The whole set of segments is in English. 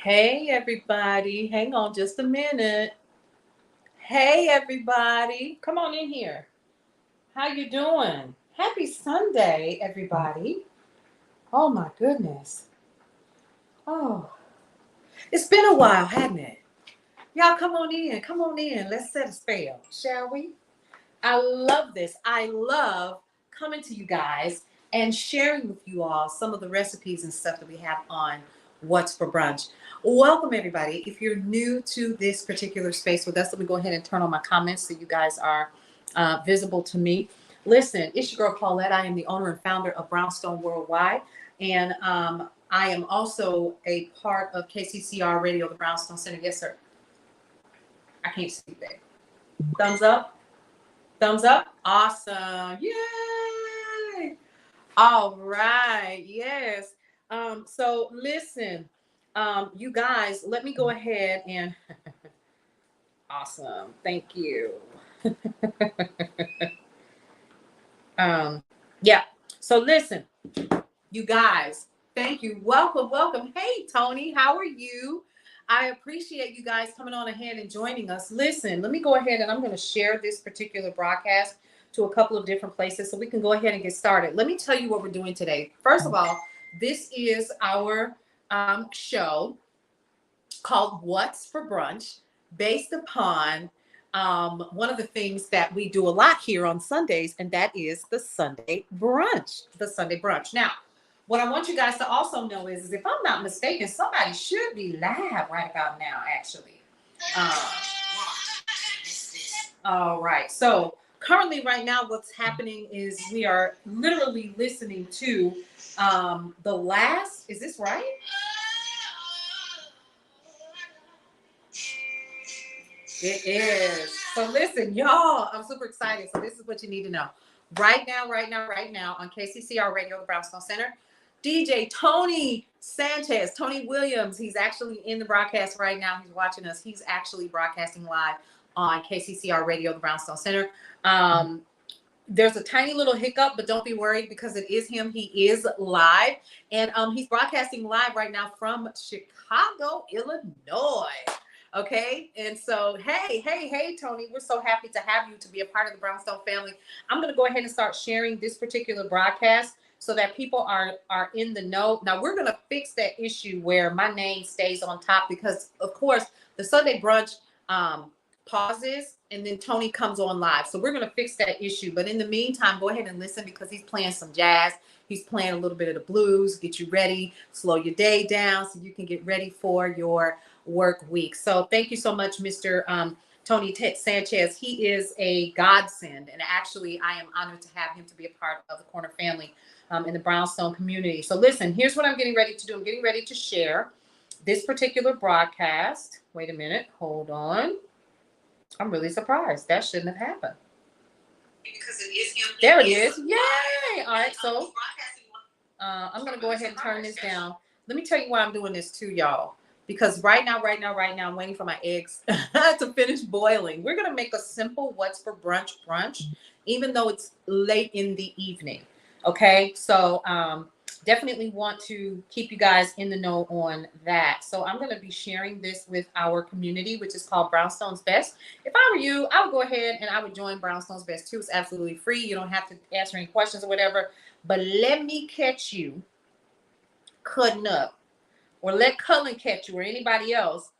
Hey everybody, hang on just a minute. Hey everybody, come on in here. How you doing? Happy Sunday, everybody. Oh my goodness. Oh, it's been a while, hasn't it? Y'all come on in, come on in. Let's set a spell, shall we? I love this. I love coming to you guys and sharing with you all some of the recipes and stuff that we have on What's for Brunch. Welcome, everybody. If you're new to this particular space with us, let me go ahead and turn on my comments so you guys are visible to me. Listen, it's your girl Paulette. I am the owner and founder of Brownstone Worldwide, and I am also a part of KCCR Radio, the Brownstone Center. Yes, sir. I can't see that. Thumbs up. Thumbs up. Awesome. Yay. All right. Yes. So listen, you guys, let me go ahead and awesome. Thank you. Yeah. So listen, you guys, thank you. Welcome, welcome. Hey, Tony, how are you? I appreciate you guys coming on ahead and joining us. Listen, let me go ahead and I'm going to share this particular broadcast to a couple of different places so we can go ahead and get started. Let me tell you what we're doing today. First of all, this is our show called What's for Brunch, based upon one of the things that we do a lot here on Sundays, and that is the Sunday brunch. The Sunday brunch. Now, what I want you guys to also know is if I'm not mistaken, somebody should be live right about now, actually. All right. So currently, right now, what's happening is we are literally listening to the last. Is this right? It is. So listen, y'all, I'm super excited. So this is what you need to know. Right now on KCCR Radio, the Brownstone Center, DJ Tony Sanchez, Tony Williams, he's actually in the broadcast right now. He's watching us. He's actually broadcasting live on KCCR Radio, the Brownstone Center. There's a tiny little hiccup, but don't be worried because it is him. He is live. And he's broadcasting live right now from Chicago, Illinois. Okay. And so, hey, Tony, we're so happy to have you to be a part of the Brownstone family. I'm going to go ahead and start sharing this particular broadcast so that people are in the know. Now, we're going to fix that issue where my name stays on top because, of course, the Sunday brunch pauses and then Tony comes on live. So we're going to fix that issue. But in the meantime, go ahead and listen because he's playing some jazz. He's playing a little bit of the blues, get you ready, slow your day down so you can get ready for your work week. So thank you so much, Mr. Tony Sanchez. He is a godsend. And actually, I am honored to have him to be a part of the Corner family in the Brownstone community. So listen, here's what I'm getting ready to do. I'm getting ready to share this particular broadcast. Wait a minute. Hold on. I'm really surprised. That shouldn't have happened. Because it is him. There it is. Yay! All right, so I'm going to go ahead and turn this down. Let me tell you why I'm doing this too, y'all. Because right now, I'm waiting for my eggs to finish boiling. We're going to make a simple What's for brunch, even though it's late in the evening. Okay, so definitely want to keep you guys in the know on that. So I'm going to be sharing this with our community, which is called Brownstone's Best. If I were you, I would go ahead and I would join Brownstone's Best too. It's absolutely free. You don't have to answer any questions or whatever. But let me catch you cutting up, or let Cullen catch you, or anybody else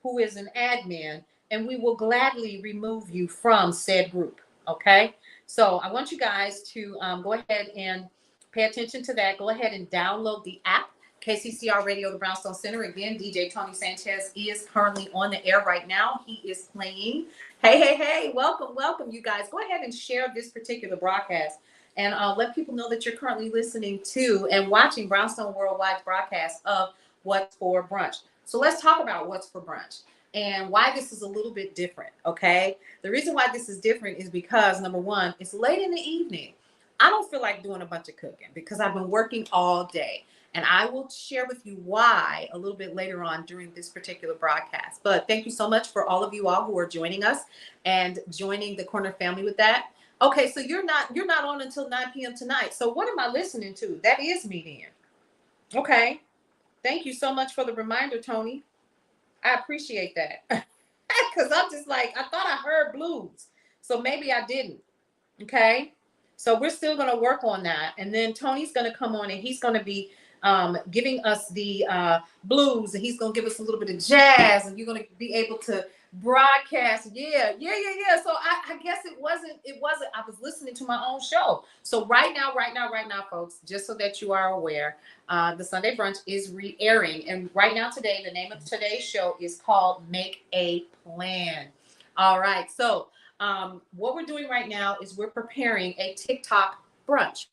who is an admin, and we will gladly remove you from said group. Okay? So I want you guys to go ahead and pay attention to that. Go ahead and download the app, KCCR Radio, the Brownstone Center. Again, DJ Tony Sanchez is currently on the air right now. He is playing. Hey, welcome, you guys. Go ahead and share this particular broadcast and let people know that you're currently listening to and watching Brownstone Worldwide's broadcast of What's for Brunch. So let's talk about What's for Brunch and why this is a little bit different, okay? The reason why this is different is because, number one, it's late in the evening. I don't feel like doing a bunch of cooking because I've been working all day. And I will share with you why a little bit later on during this particular broadcast. But thank you so much for all of you all who are joining us and joining the Corner family with that. Okay, so you're not on until 9 p.m. tonight. So what am I listening to? That is me then. Okay. Thank you so much for the reminder, Tony. I appreciate that. Because I'm just like, I thought I heard blues. So maybe I didn't. Okay. So we're still going to work on that. And then Tony's going to come on and he's going to be giving us the blues, and he's going to give us a little bit of jazz, and you're going to be able to broadcast. Yeah. So I guess it wasn't, I was listening to my own show. So right now, folks, just so that you are aware, the Sunday Brunch is re-airing. And right now today, the name of today's show is called Make a Plan. All right. So what we're doing right now is we're preparing a TikTok brunch.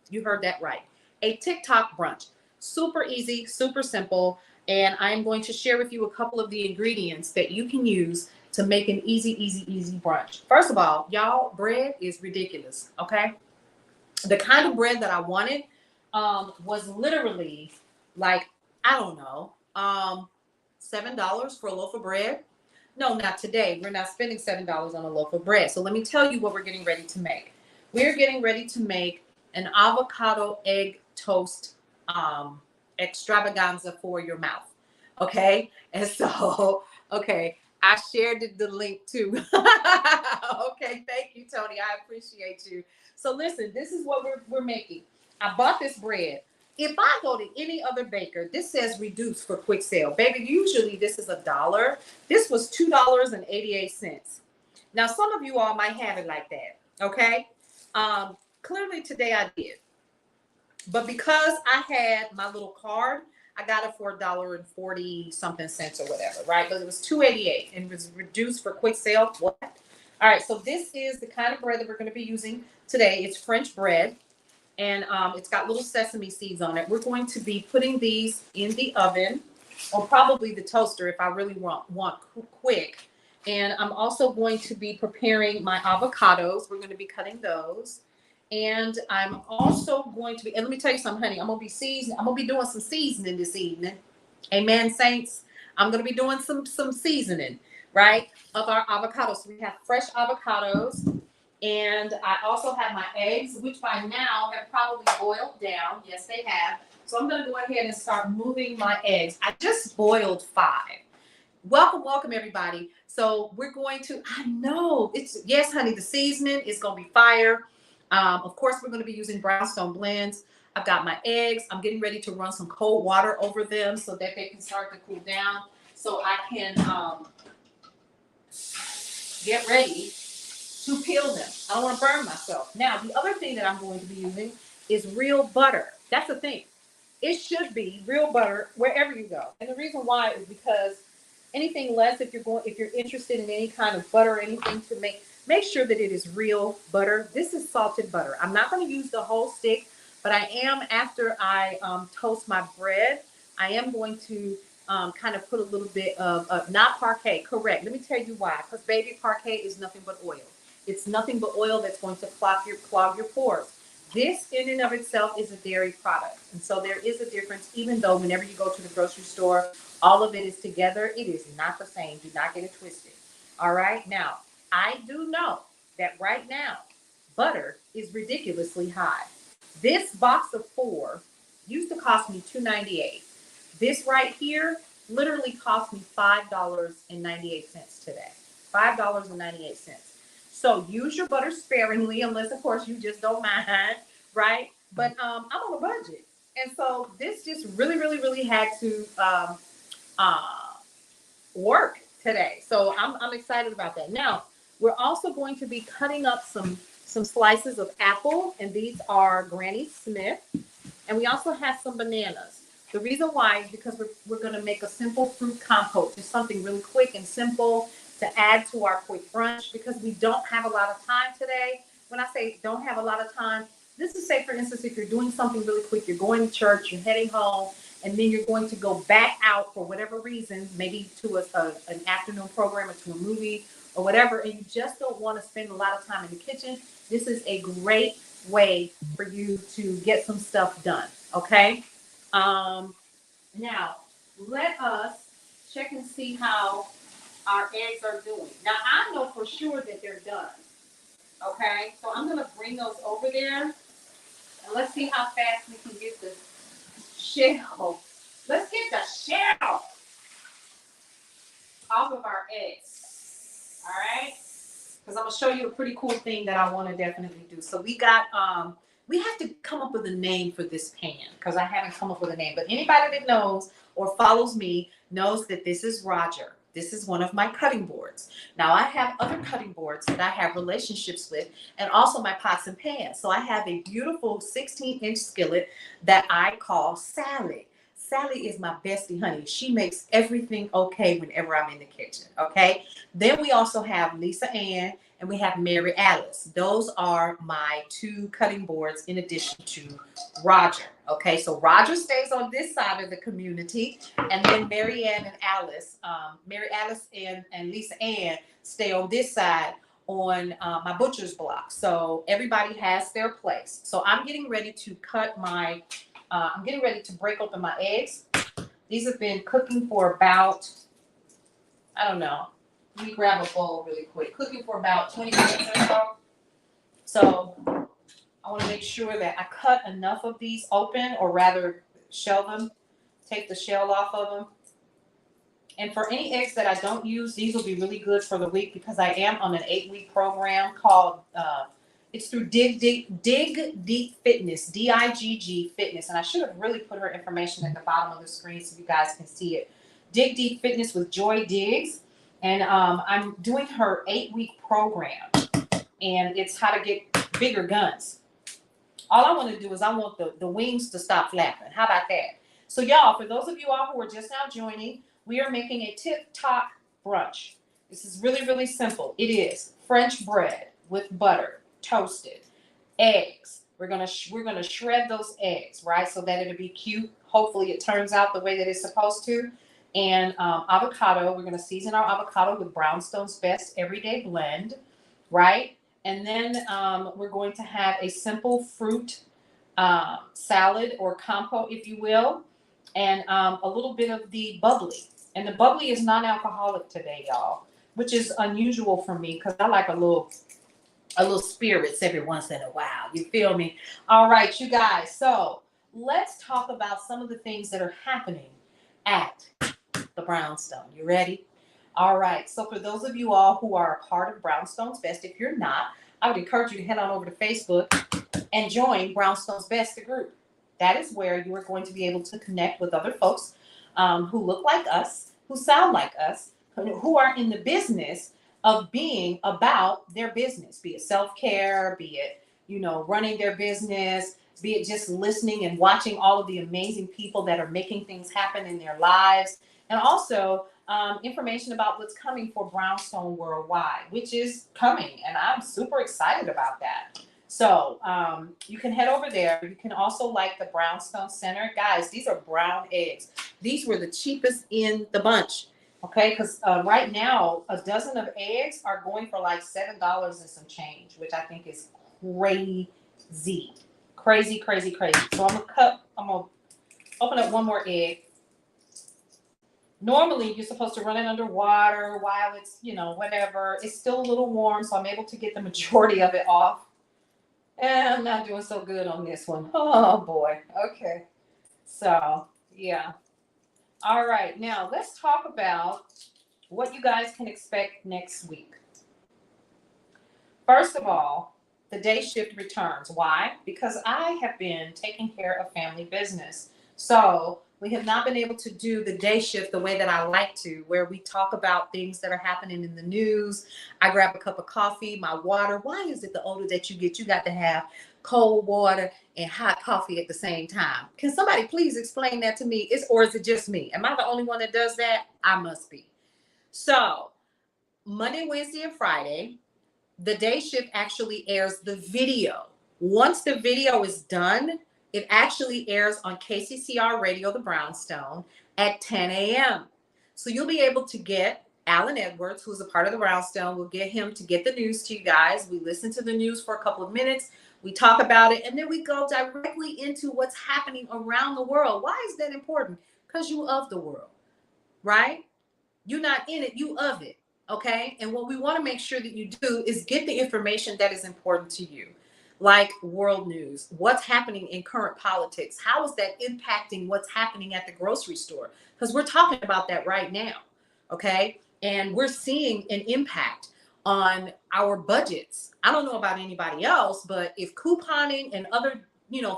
You heard that right. A TikTok brunch. Super easy, super simple. And I'm going to share with you a couple of the ingredients that you can use to make an easy brunch. First of all, y'all, bread is ridiculous. Okay. The kind of bread that I wanted was literally like, I don't know, $7 for a loaf of bread. No, not today. We're not spending $7 on a loaf of bread. So let me tell you what we're getting ready to make. We're getting ready to make an avocado egg toast extravaganza for your mouth. Okay. And so, okay, I shared the link too. Okay. Thank you, Tony. I appreciate you. So listen, this is what we're making. I bought this bread. If I go to any other baker, this says reduced for quick sale. Baby, usually this is $1. This was $2.88. Now, some of you all might have it like that, okay? Clearly today I did. But because I had my little card, I got it for $1.40 something cents or whatever, right? But it was $2.88 and it was reduced for quick sale. What? All right, so this is the kind of bread that we're going to be using today. It's French bread. And it's got little sesame seeds on it. We're going to be putting these in the oven, or probably the toaster if I really want quick. And I'm also going to be preparing my avocados. We're going to be cutting those. And I'm also going to be, and let me tell you something, honey, I'm going to be doing some seasoning this evening. Amen, saints. I'm going to be doing some seasoning, right, of our avocados. So we have fresh avocados. And I also have my eggs, which by now have probably boiled down. Yes, they have. So I'm going to go ahead and start moving my eggs. I just boiled 5. Welcome, everybody. So we're going to, I know, yes, honey, the seasoning is going to be fire. Of course, we're going to be using Brownstone blends. I've got my eggs. I'm getting ready to run some cold water over them so that they can start to cool down. So I can get ready to peel them. I don't want to burn myself. Now, the other thing that I'm going to be using is real butter. That's the thing. It should be real butter wherever you go. And the reason why is because anything less, if you're interested in any kind of butter or anything to make sure that it is real butter. This is salted butter. I'm not going to use the whole stick, but I am, after I toast my bread, I am going to kind of put a little bit of not parquet. Correct. Let me tell you why. Because baby, parquet is nothing but oil. It's nothing but oil that's going to clog your pores. This in and of itself is a dairy product. And so there is a difference, even though whenever you go to the grocery store, all of it is together. It is not the same. Do not get it twisted. All right. Now, I do know that right now, butter is ridiculously high. This box of 4 used to cost me $2.98. This right here literally cost me $5.98 today. $5.98. So use your butter sparingly, unless of course you just don't mind, right? But I'm on a budget. And so this just really had to work today. So I'm excited about that. Now, we're also going to be cutting up some slices of apple, and these are Granny Smith. And we also have some bananas. The reason why is because we're going to make a simple fruit compote, just something really quick and simple to add to our quick brunch, because we don't have a lot of time today. When I say don't have a lot of time, this is, say, for instance, if you're doing something really quick, you're going to church, you're heading home, and then you're going to go back out for whatever reason, maybe to an afternoon program or to a movie or whatever, and you just don't want to spend a lot of time in the kitchen. This is a great way for you to get some stuff done, okay? Now, let us check and see how our eggs are doing. Now, I know for sure that they're done, okay? So I'm going to bring those over there, and let's see how fast we can get the shell. Let's get the shell. off of our eggs. All right. Because I'm going to show you a pretty cool thing that I want to definitely do. So we got, we have to come up with a name for this pan because I haven't come up with a name. But anybody that knows or follows me knows that this is Roger. This is one of my cutting boards. Now I have other cutting boards that I have relationships with and also my pots and pans. So I have a beautiful 16-inch skillet that I call Sally. Sally is my bestie, honey. She makes everything okay whenever I'm in the kitchen, okay? Then we also have Lisa Ann and we have Mary Alice. Those are my two cutting boards in addition to Roger, okay? So Roger stays on this side of the community, and then Mary Alice and Lisa Ann stay on this side on my butcher's block. So everybody has their place. So I'm getting ready to cut my I'm getting ready to break open my eggs. These have been cooking for about, I don't know. Let me grab a bowl really quick. Cooking for about 20 minutes or so. So I want to make sure that I cut enough of these open, or rather shell them, take the shell off of them. And for any eggs that I don't use, these will be really good for the week because I am on an 8-week program called, it's through Dig Deep Fitness, DIGG Fitness. And I should have really put her information at the bottom of the screen so you guys can see it. Dig Deep Fitness with Joy Diggs. And I'm doing her 8-week program. And it's how to get bigger guns. All I want to do is I want the wings to stop flapping. How about that? So y'all, for those of you all who are just now joining, we are making a tip-top brunch. This is really, really simple. It is French bread with butter, toasted, eggs. We're gonna shred those eggs, right, so that it'll be cute. Hopefully, it turns out the way that it's supposed to. And avocado. We're gonna season our avocado with Brownstone's Best Everyday Blend, right? And then we're going to have a simple fruit salad or compote, if you will, and a little bit of the bubbly. And the bubbly is non-alcoholic today, y'all, which is unusual for me because I like a little spirits every once in a while. You feel me? All right, you guys. So let's talk about some of the things that are happening at the Brownstone. You ready? All right. So for those of you all who are a part of Brownstone's Best, if you're not, I would encourage you to head on over to Facebook and join Brownstone's Best, the group. That is where you are going to be able to connect with other folks who look like us, who sound like us, who are in the business of being about their business, be it self-care, be it, running their business, be it just listening and watching all of the amazing people that are making things happen in their lives, and also information about what's coming for Brownstone Worldwide, which is coming, and I'm super excited about that. So you can head over there. You can also like the Brownstone Center. Guys, these are brown eggs. These were the cheapest in the bunch, okay? Because right now, a dozen of eggs are going for like $7 and some change, which I think is crazy. Crazy, crazy, crazy. So I'm gonna open up one more egg. Normally, you're supposed to run it under water while it's, whatever. It's still a little warm, so I'm able to get the majority of it off. And I'm not doing so good on this one. Oh, boy. Okay. So, yeah. All right. Now, let's talk about what you guys can expect next week. First of all, the day shift returns. Why? Because I have been taking care of family business. So we have not been able to do the day shift the way that I like to, where we talk about things that are happening in the news. I grab a cup of coffee, my water. Why is it the older that you get, you got to have cold water and hot coffee at the same time? Can somebody please explain that to me? Or is it just me? Am I the only one that does that? I must be. So Monday, Wednesday, and Friday, the day shift actually airs the video. Once the video is done, it actually airs on KCCR Radio, the Brownstone, at 10 a.m. So you'll be able to get Alan Edwards, who's a part of the Brownstone. We'll get him to get the news to you guys. We listen to the news for a couple of minutes. We talk about it, and then we go directly into what's happening around the world. Why is that important? Because you of the world, right? You're not in it, you of it, okay? And what we want to make sure that you do is get the information that is important to you. Like world news, what's happening in current politics, how is that impacting what's happening at the grocery store? Because we're talking about that right now, okay? And we're seeing an impact on our budgets. I don't know about anybody else, but if couponing and other,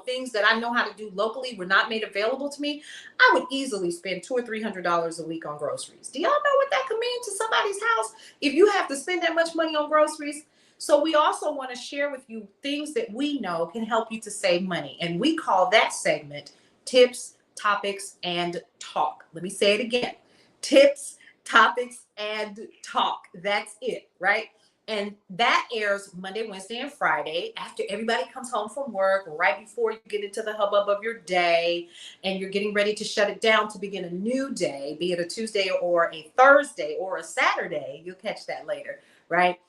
things that I know how to do locally were not made available to me, I would easily spend $200 or $300 a week on groceries. Do y'all know what that could mean to somebody's house if you have to spend that much money on groceries? So we also want to share with you things that we know can help you to save money. And we call that segment Tips, Topics, and Talk. Let me say it again. Tips, Topics, and Talk. That's it, right? And that airs Monday, Wednesday, and Friday after everybody comes home from work, right before you get into the hubbub of your day and you're getting ready to shut it down to begin a new day, be it a Tuesday or a Thursday or a Saturday. You'll catch that later, right?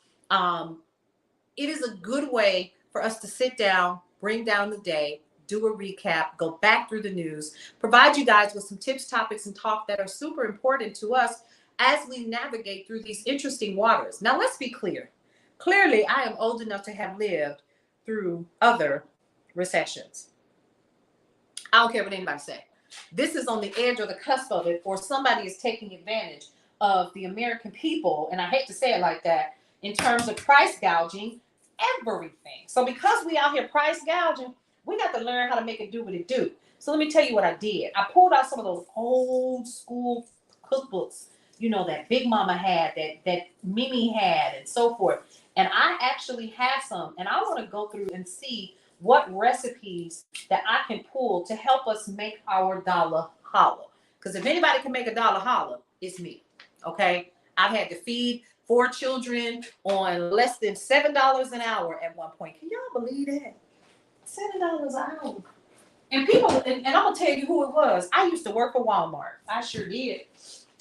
It is a good way for us to sit down, bring down the day, do a recap, go back through the news, provide you guys with some tips, topics, and talk that are super important to us as we navigate through these interesting waters. Now, let's be clear. Clearly, I am old enough to have lived through other recessions. I don't care what anybody say. This is on the edge or the cusp of it, or somebody is taking advantage of the American people, and I hate to say it like that, in terms of price gouging everything. So because we out here price gouging, we got to learn how to make it do what it do. So let me tell you what I did. I pulled out some of those old school cookbooks, that Big Mama had, that Mimi had, and so forth. And I actually have some, and I want to go through and see what recipes that I can pull to help us make our dollar holler. Because if anybody can make a dollar holler, it's me. Okay? I've had to feed 4 children on less than $7 an hour at one point. Can y'all believe that? $7 an hour. And people, and I'm gonna tell you who it was. I used to work for Walmart. I sure did.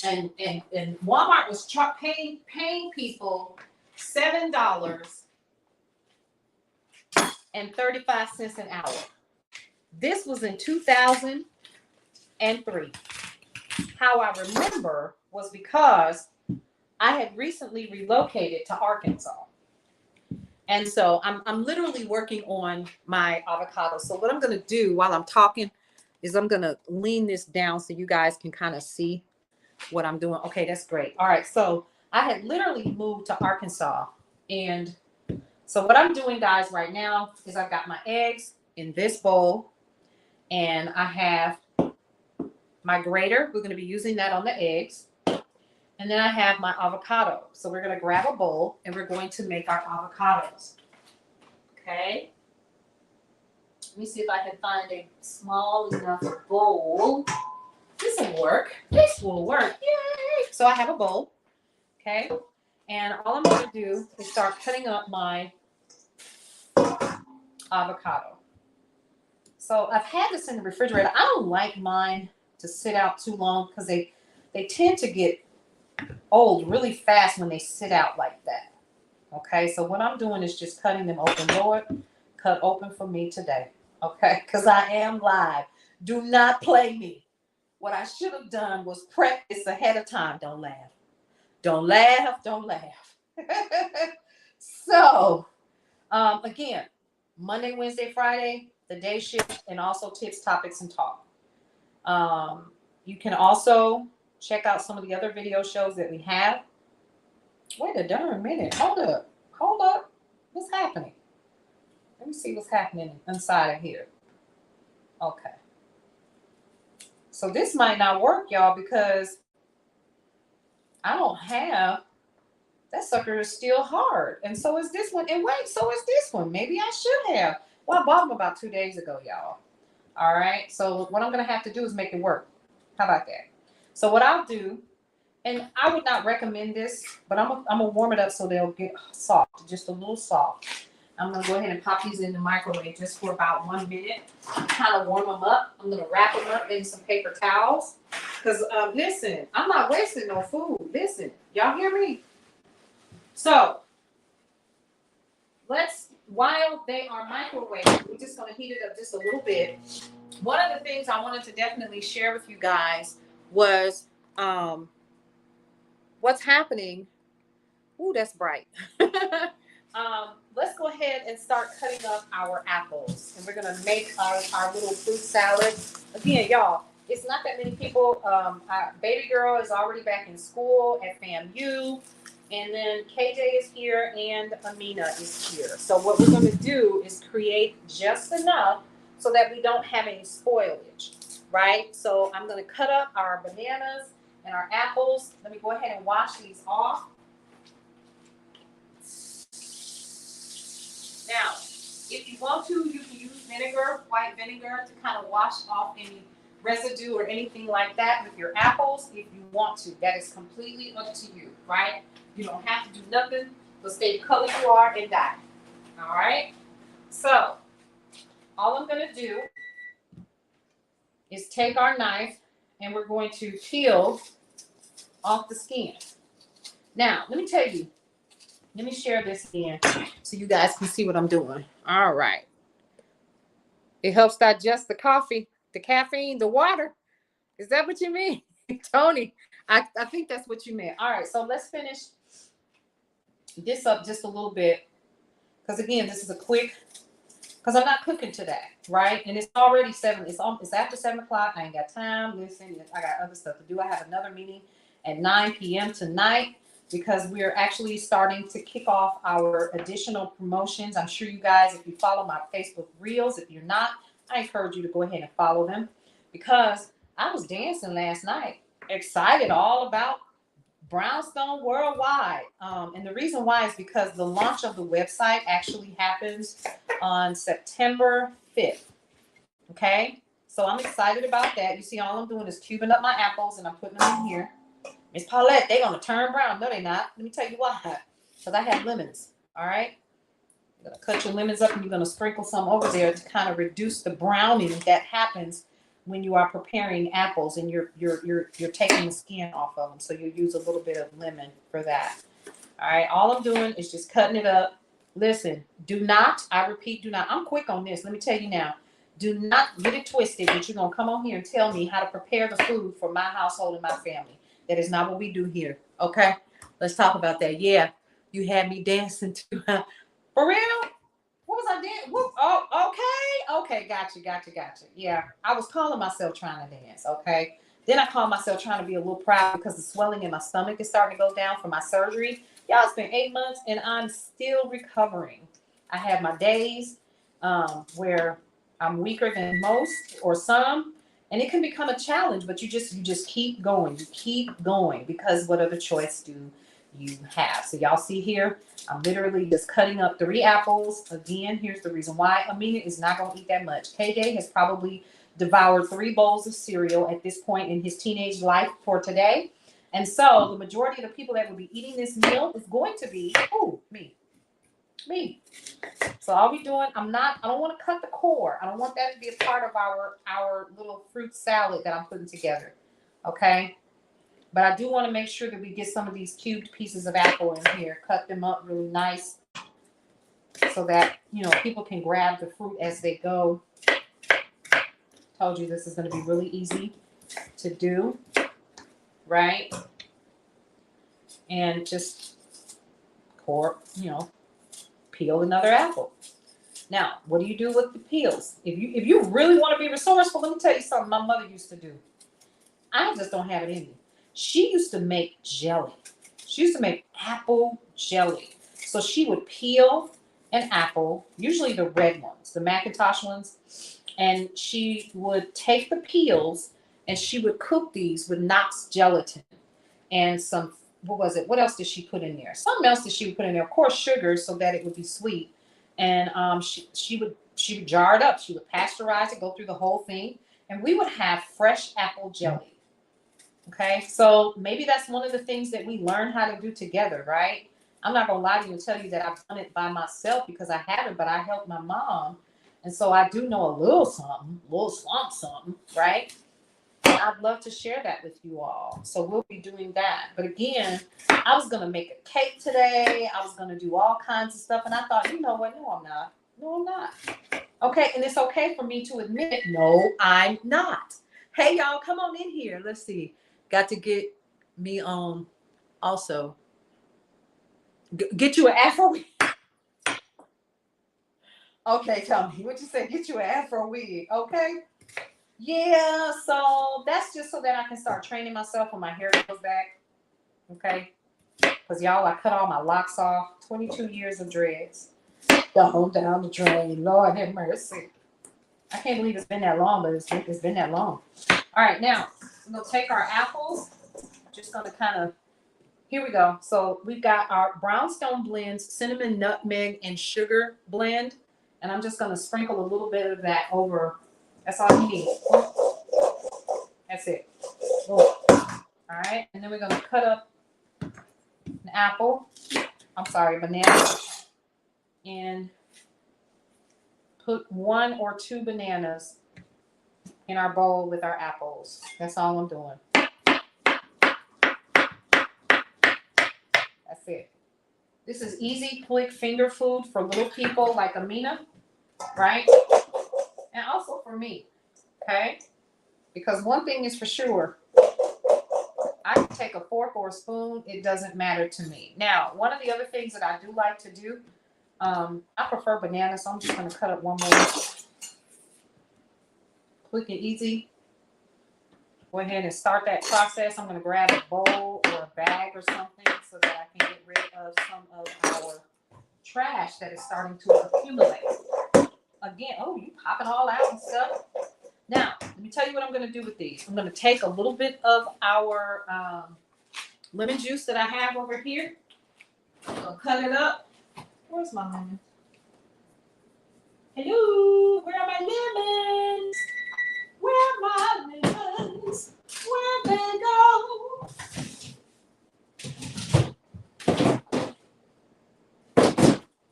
And Walmart was paying people $7.35 an hour. This was in 2003. How I remember was because I had recently relocated to Arkansas. And so I'm literally working on my avocado. So what I'm going to do while I'm talking is I'm going to lean this down so you guys can kind of see what I'm doing. Okay, that's great. All right. So I had literally moved to Arkansas. And so what I'm doing, guys, right now is I've got my eggs in this bowl. And I have my grater. We're going to be using that on the eggs. And then I have my avocado. So we're going to grab a bowl and we're going to make our avocados. Okay. Let me see if I can find a small enough bowl. This will work. This will work. Yay. So I have a bowl. Okay. And all I'm going to do is start cutting up my avocado. So I've had this in the refrigerator. I don't like mine to sit out too long because they tend to get old really fast when they sit out like that. Okay, so what I'm doing is just cutting them open. Lord, cut open for me today. Okay, because I am live. Do not play me. What I should have done was practice ahead of time. Don't laugh. Don't laugh. Don't laugh. So, again, Monday, Wednesday, Friday, the day shift, and also tips, topics, and talk. You can also check out some of the other video shows that we have. Wait a darn minute. Hold up. What's happening? Let me see what's happening inside of here. Okay. So this might not work, y'all, because I don't have, that sucker is still hard. And so is this one. And wait, so is this one. Maybe I should have. Well, I bought them about 2 days ago, y'all. All right. So what I'm going to have to do is make it work. How about that? So what I'll do, and I would not recommend this, but I'm gonna warm it up so they'll get soft, just a little soft. I'm gonna go ahead and pop these in the microwave just for about 1 minute, kind of warm them up. I'm gonna wrap them up in some paper towels, because listen, I'm not wasting no food. Listen, y'all hear me? So while they are microwaved, we're just gonna heat it up just a little bit. One of the things I wanted to definitely share with you guys was what's happening. Ooh, that's bright. Let's go ahead and start cutting up our apples. And we're going to make our little fruit salad. Again, y'all, it's not that many people. Our baby girl is already back in school at FAMU. And then KJ is here and Amina is here. So what we're going to do is create just enough so that we don't have any spoilage, right? So I'm going to cut up our bananas and our apples. Let me go ahead and wash these off. Now, if you want to, you can use vinegar, white vinegar, to kind of wash off any residue or anything like that with your apples if you want to. That is completely up to you, right? You don't have to do nothing but stay the color you are and dye. All right? So, all I'm going to do is take our knife and we're going to peel off the skin. Now, let me tell you, let me share this again so you guys can see what I'm doing. All right. It helps digest the coffee, the caffeine, the water. Is that what you mean? Tony, I think that's what you meant. All right, so let's finish this up just a little bit. Because again, this is a quick, because I'm not cooking today, right? And it's already 7, it's after 7 o'clock. I ain't got time. Listen, I got other stuff to do. I have another meeting at 9 p.m. tonight because we're actually starting to kick off our additional promotions. I'm sure you guys, if you follow my Facebook Reels, if you're not, I encourage you to go ahead and follow them because I was dancing last night, excited all about Brownstone Worldwide. And the reason why is because the launch of the website actually happens on September 5th. Okay? So I'm excited about that. You see, all I'm doing is cubing up my apples and I'm putting them in here. Miss Paulette, they're going to turn brown. No, they're not. Let me tell you why. Because I have lemons. All right? You're going to cut your lemons up and you're going to sprinkle some over there to kind of reduce the browning that happens when you are preparing apples and you're taking the skin off of them. So you use a little bit of lemon for that. All right. All I'm doing is just cutting it up. Listen, do not, I repeat, do not. I'm quick on this. Let me tell you now. Do not get it twisted that you're going to come on here and tell me how to prepare the food for my household and my family. That is not what we do here. Okay. Let's talk about that. Yeah. You had me dancing too. For real? What was I dancing? Oh, okay. Gotcha. Yeah. I was calling myself trying to dance. Okay. Then I called myself trying to be a little proud because the swelling in my stomach is starting to go down from my surgery. Y'all, it's been 8 months and I'm still recovering. I have my days where I'm weaker than most or some, and it can become a challenge, but you just keep going. You keep going because what other choice do you have? So y'all see here, I'm literally just cutting up 3 apples. Again, here's the reason why. Amina is not going to eat that much. KJ has probably devoured 3 bowls of cereal at this point in his teenage life for today. And so the majority of the people that will be eating this meal is going to be, me. So all we doing, I don't want to cut the core. I don't want that to be a part of our little fruit salad that I'm putting together. Okay. But I do want to make sure that we get some of these cubed pieces of apple in here, cut them up really nice so that, people can grab the fruit as they go. Told you this is going to be really easy to do, right? And just peel another apple. Now, what do you do with the peels? If you really want to be resourceful, let me tell you something my mother used to do. I just don't have it in me. She used to make jelly. She used to make apple jelly. So she would peel an apple, usually the red ones, the Macintosh ones, and she would take the peels and she would cook these with Knox gelatin and some, what else did she put in there? Something else that she would put in there. Of course, sugar so that it would be sweet. And she would jar it up. She would pasteurize it, go through the whole thing, and we would have fresh apple jelly. Okay, so maybe that's one of the things that we learn how to do together, right? I'm not gonna lie to you and tell you that I've done it by myself because I haven't, but I helped my mom, and so I do know a little something, right? And I'd love to share that with you all. So we'll be doing that. But again, I was gonna make a cake today. I was gonna do all kinds of stuff, and I thought, you know what? No, I'm not. No, I'm not. Okay, and it's okay for me to admit, no, I'm not. Hey, y'all, come on in here. Let's see. Got to get me on also. Get you an Afro wig. Okay, tell me what you say. Get you an Afro wig, okay? Yeah, so that's just so that I can start training myself when my hair goes back. Okay? Because y'all, I cut all my locks off. 22 years of dreads. Down the drain. Lord have mercy. I can't believe it's been that long, but it's been that long. All right, now we're going to take our apples. Just going to kind of, here we go. So we've got our Brownstone blends, cinnamon, nutmeg, and sugar blend. And I'm just going to sprinkle a little bit of that over. That's all you need. That's it. All right, and then we're going to cut up an apple. I'm sorry, banana. And put 1 or 2 bananas in our bowl with our apples. That's all I'm doing. That's it. This is easy, quick finger food for little people like Amina, right? And also for me, okay? Because one thing is for sure, I can take a fork or a spoon. It doesn't matter to me. Now, one of the other things that I do like to do, I prefer bananas, so I'm just going to cut up one more. Quick and easy. Go ahead and start that process. I'm going to grab a bowl or a bag or something so that I can get rid of some of our trash that is starting to accumulate. Again, oh, you pop it all out and stuff. Now, let me tell you what I'm going to do with these. I'm going to take a little bit of our lemon juice that I have over here. I'm going to cut it up. Where's my lemon? Hello, where are my lemons? Where are my lemons? Where'd they go?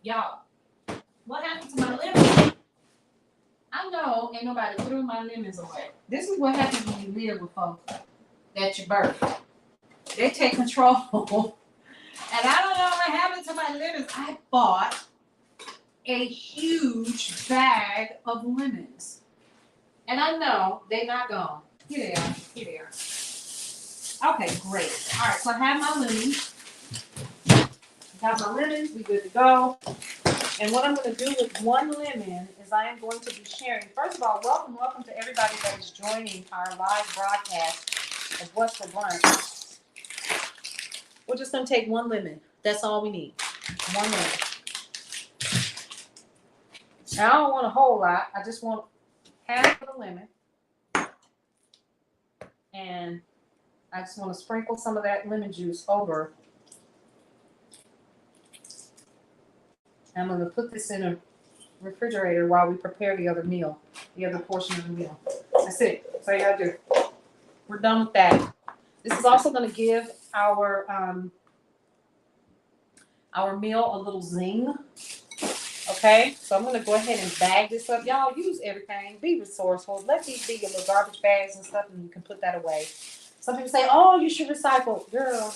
Y'all, what happened to my lemons? I know ain't nobody threw my lemons away. This is what happens when you live with folks that you birth. They take control. And I don't know what happened to my lemons. I bought a huge bag of lemons. And I know they're not gone. Here they are. Here they are. Okay, great. All right, so I have my lemons. Got my lemons. We good to go. And what I'm going to do with 1 lemon is I am going to be sharing. First of all, welcome to everybody that is joining our live broadcast of What's for Brunch. We're just going to take 1 lemon. That's all we need. 1 lemon. Now, I don't want a whole lot. I just want half of the lemon. And I just want to sprinkle some of that lemon juice over. I'm going to put this in a refrigerator while we prepare the other meal, the other portion of the meal. That's it. That's all you got to do. We're done with that. This is also going to give our meal a little zing. Okay, so I'm going to go ahead and bag this up. Y'all use everything. Be resourceful. Let these be your little garbage bags and stuff, and you can put that away. Some people say, oh, you should recycle. Girl,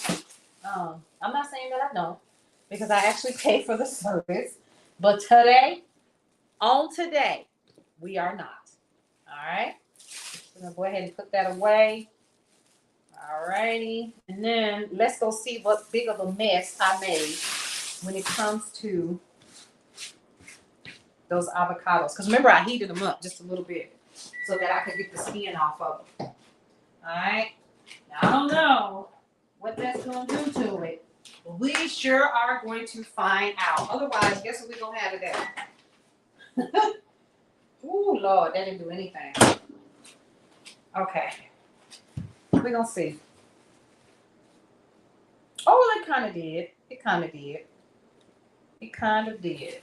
I'm not saying that I don't, because I actually pay for the service. But today, we are not. All right? I'm going to go ahead and put that away. All righty. And then let's go see what big of a mess I made when it comes to those avocados. Because remember, I heated them up just a little bit so that I could get the skin off of them. All right? Now, I don't know what that's going to do to it. But we sure are going to find out. Otherwise, guess what we're going to have today? Ooh, Lord, that didn't do anything. Okay. We're going to see. Oh, it kind of did. It kind of did. It kind of did.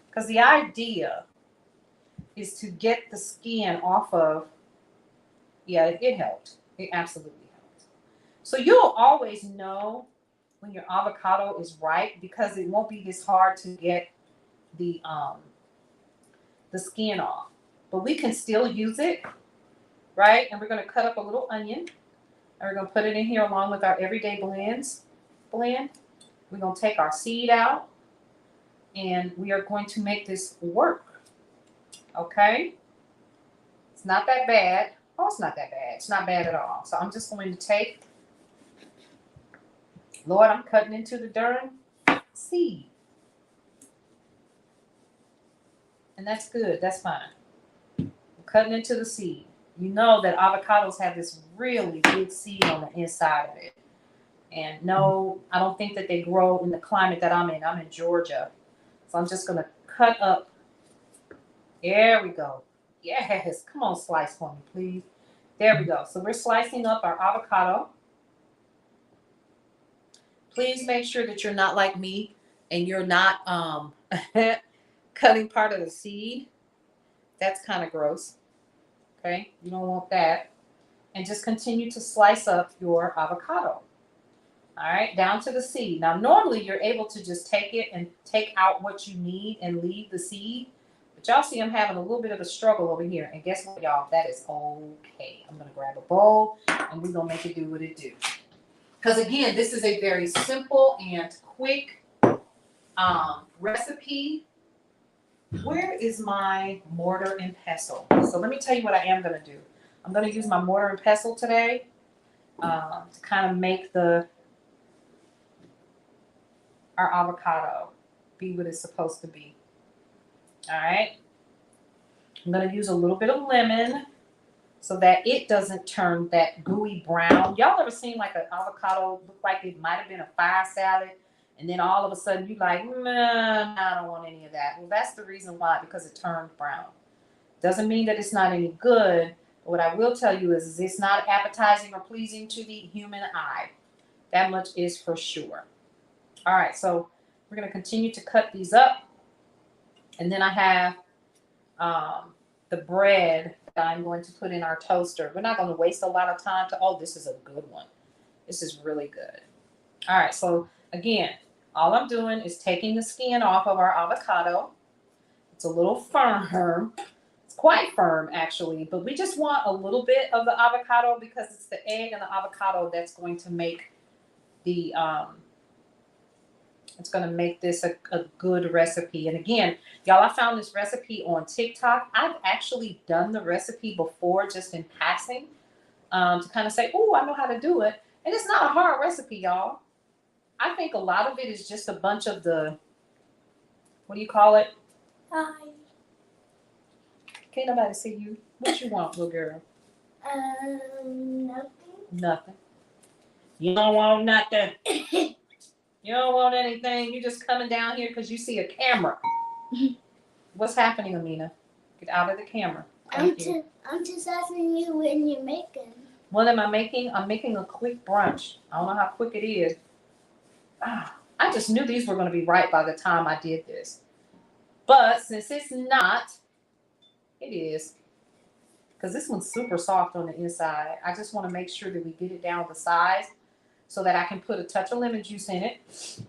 Because the idea is to get the skin off of, yeah, it helped. It absolutely helped. So you'll always know when your avocado is ripe because it won't be this hard to get the skin off. But we can still use it, right? And we're going to cut up a little onion. And we're going to put it in here along with our everyday blend. We're going to take our seed out. And we are going to make this work. Okay? It's not that bad. Oh, it's not that bad. It's not bad at all. So I'm just going to take, Lord, I'm cutting into the darn seed. And that's good. That's fine. I'm cutting into the seed. you know that avocados have this really big seed on the inside of it. And no, I don't think that they grow in the climate that I'm in. I'm in Georgia. So I'm just going to cut up. There we go. Yes. Come on, slice for me, please. There we go. So we're slicing up our avocado. Please make sure that you're not like me and you're not cutting part of the seed. That's kind of gross. Okay, you don't want that. And just continue to slice up your avocado. All right, down to the seed. Now, normally you're able to just take it and take out what you need and leave the seed. But y'all see I'm having a little bit of a struggle over here. And guess what, y'all? That is okay. I'm going to grab a bowl and we're going to make it do what it do. Because again, this is a very simple and quick recipe. Where is my mortar and pestle? So let me tell you what I am going to do. I'm going to use my mortar and pestle today to kind of make our avocado be what it's supposed to be. All right. I'm going to use a little bit of lemon so that it doesn't turn that gooey brown. Y'all ever seen like an avocado look like it might have been a fire salad? And then all of a sudden you like, nah, I don't want any of that. Well, that's the reason why, because it turned brown. Doesn't mean that it's not any good. But what I will tell you is it's not appetizing or pleasing to the human eye. That much is for sure. All right, so we're going to continue to cut these up. And then I have the bread that I'm going to put in our toaster. We're not going to waste a lot of time oh, this is a good one. This is really good. All right, so again, all I'm doing is taking the skin off of our avocado. It's a little firm. It's quite firm, actually, but we just want a little bit of the avocado because it's the egg and the avocado that's going to make the it's going to make this a good recipe. And again, y'all, I found this recipe on TikTok. I've actually done the recipe before just in passing to kind of say, oh, I know how to do it. And it's not a hard recipe, y'all. I think a lot of it is just a bunch of the, what do you call it? Hi. Can't nobody see you. What you want, little girl? Nothing. Nothing. You don't want nothing. You don't want anything. You're just coming down here because you see a camera. What's happening, Amina? Get out of the camera. I'm just asking you when you're making. What am I making? I'm making a quick brunch. I don't know how quick it is. I just knew these were going to be right by the time I did this. But since it's not, it is. Because this one's super soft on the inside. I just want to make sure that we get it down the size so that I can put a touch of lemon juice in it.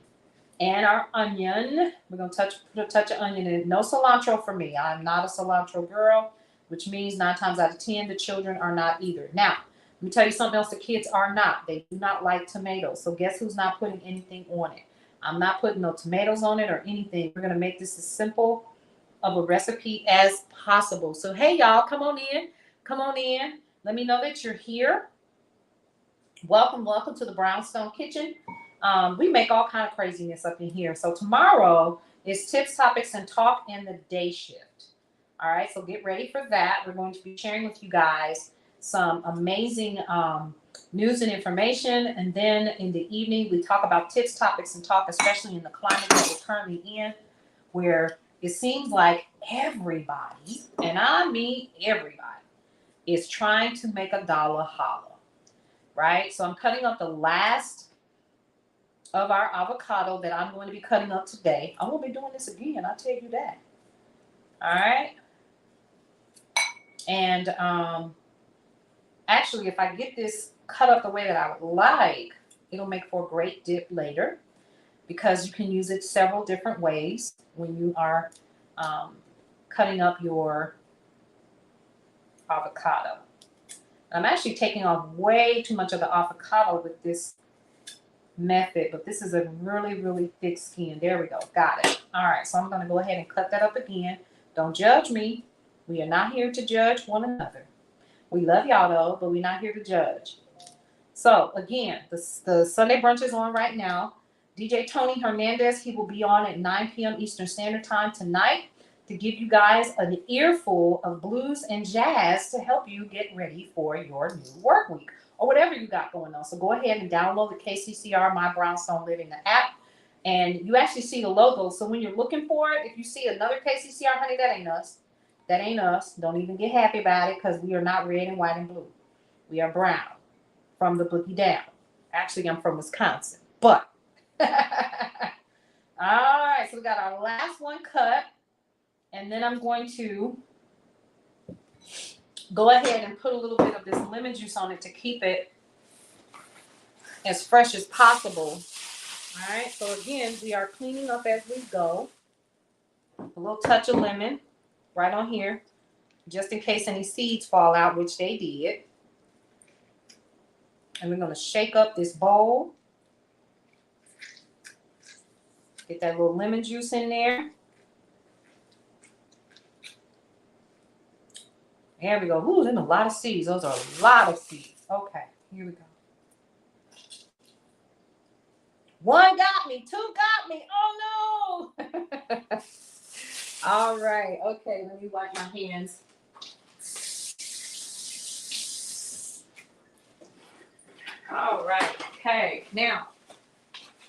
And our onion. We're going to put a touch of onion in it. No cilantro for me. I'm not a cilantro girl, which means 9 times out of 10, the children are not either. Now, let me tell you something else the kids are not. They do not like tomatoes. So guess who's not putting anything on it? I'm not putting no tomatoes on it or anything. We're going to make this as simple of a recipe as possible. So, hey, y'all, come on in. Come on in. Let me know that you're here. Welcome to the Brownstone Kitchen. We make all kind of craziness up in here. So tomorrow is Tips, Topics, and Talk in the day shift. All right, so get ready for that. We're going to be sharing with you guys some amazing news and information. And then in the evening, we talk about tips, topics, and talk, especially in the climate that we're currently in, where it seems like everybody, and I mean everybody, is trying to make $1 holler. Right? So I'm cutting up the last of our avocado that I'm going to be cutting up today. I won't be doing this again, I'll tell you that. All right. And actually, if I get this cut up the way that I would like, it'll make for a great dip later because you can use it several different ways when you are cutting up your avocado. I'm actually taking off way too much of the avocado with this method, but this is a really, really thick skin. There we go. Got it. All right, so I'm going to go ahead and cut that up again. Don't judge me. We are not here to judge one another. We love y'all, though, but we're not here to judge. So, again, the Sunday Brunch is on right now. DJ Tony Hernandez, he will be on at 9 p.m. Eastern Standard Time tonight. to give you guys an earful of blues and jazz to help you get ready for your new work week or whatever you got going on. So go ahead and download the KCCR My Brownstone Living the app, and you actually see the logo. So when you're looking for it, if you see another KCCR, honey, that ain't us. That ain't us. Don't even get happy about it, because we are not red and white and blue. We are brown from the boogie down. Actually, I'm from Wisconsin, but all right. So we got our last one cut, and then I'm going to go ahead and put a little bit of this lemon juice on it to keep it as fresh as possible. All right. So again, we are cleaning up as we go. A little touch of lemon right on here, just in case any seeds fall out, which they did. And we're going to shake up this bowl. Get that little lemon juice in there. There we go. Ooh, there's a lot of seeds. Those are a lot of seeds. Okay, here we go. One got me. Two got me. Oh, no. All right. Okay, let me wipe my hands. All right. Okay, now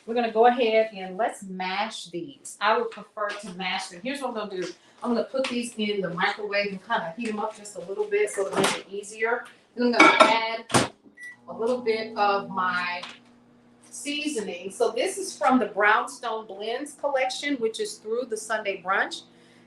we're going to go ahead and let's mash these. I would prefer to mash them. Here's what I'm going to do. I'm going to put these in the microwave and kind of heat them up just a little bit so it makes it easier. Then I'm going to add a little bit of my seasoning. So this is from the Brownstone Blends collection, which is through the Sunday Brunch.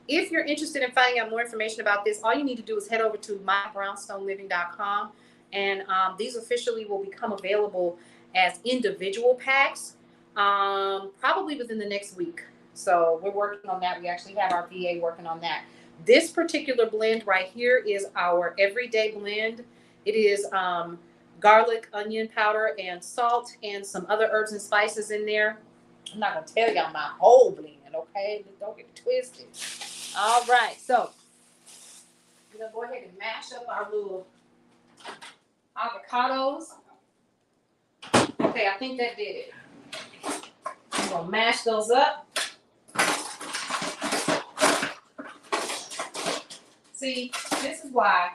If you're interested in finding out more information about this, all you need to do is head over to mybrownstoneliving.com, and these officially will become available as individual packs probably within the next week. So we're working on that. We actually have our VA working on that. This particular blend right here is our everyday blend. It is garlic, onion powder, and salt, and some other herbs and spices in there. I'm not going to tell y'all my whole blend, okay? Don't get twisted. All right, so we're going to go ahead and mash up our little avocados. Okay, I think that did it. I'm going to mash those up. See, this is why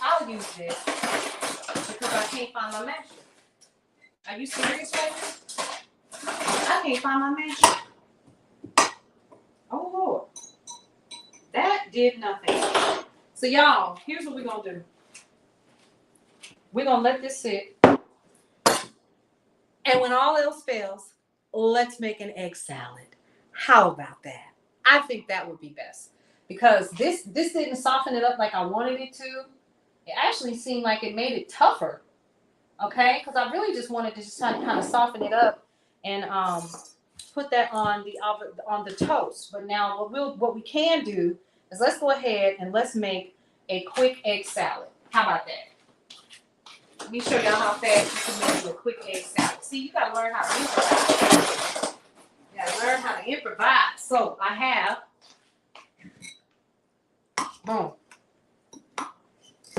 I'll use this, because I can't find my masher. Are you serious right now? I can't find my masher. Oh, Lord. That did nothing. So, y'all, here's what we're going to do. We're going to let this sit. And when all else fails, let's make an egg salad. How about that? I think that would be best. Because this didn't soften it up like I wanted it to. It actually seemed like it made it tougher. Okay? Because I really just wanted to just kind of soften it up and put that on the toast. But now what we can do is let's go ahead and let's make a quick egg salad. How about that? Let me show y'all how fast you can make a quick egg salad. See, you gotta learn how to improvise. You gotta learn how to improvise. So I have boom.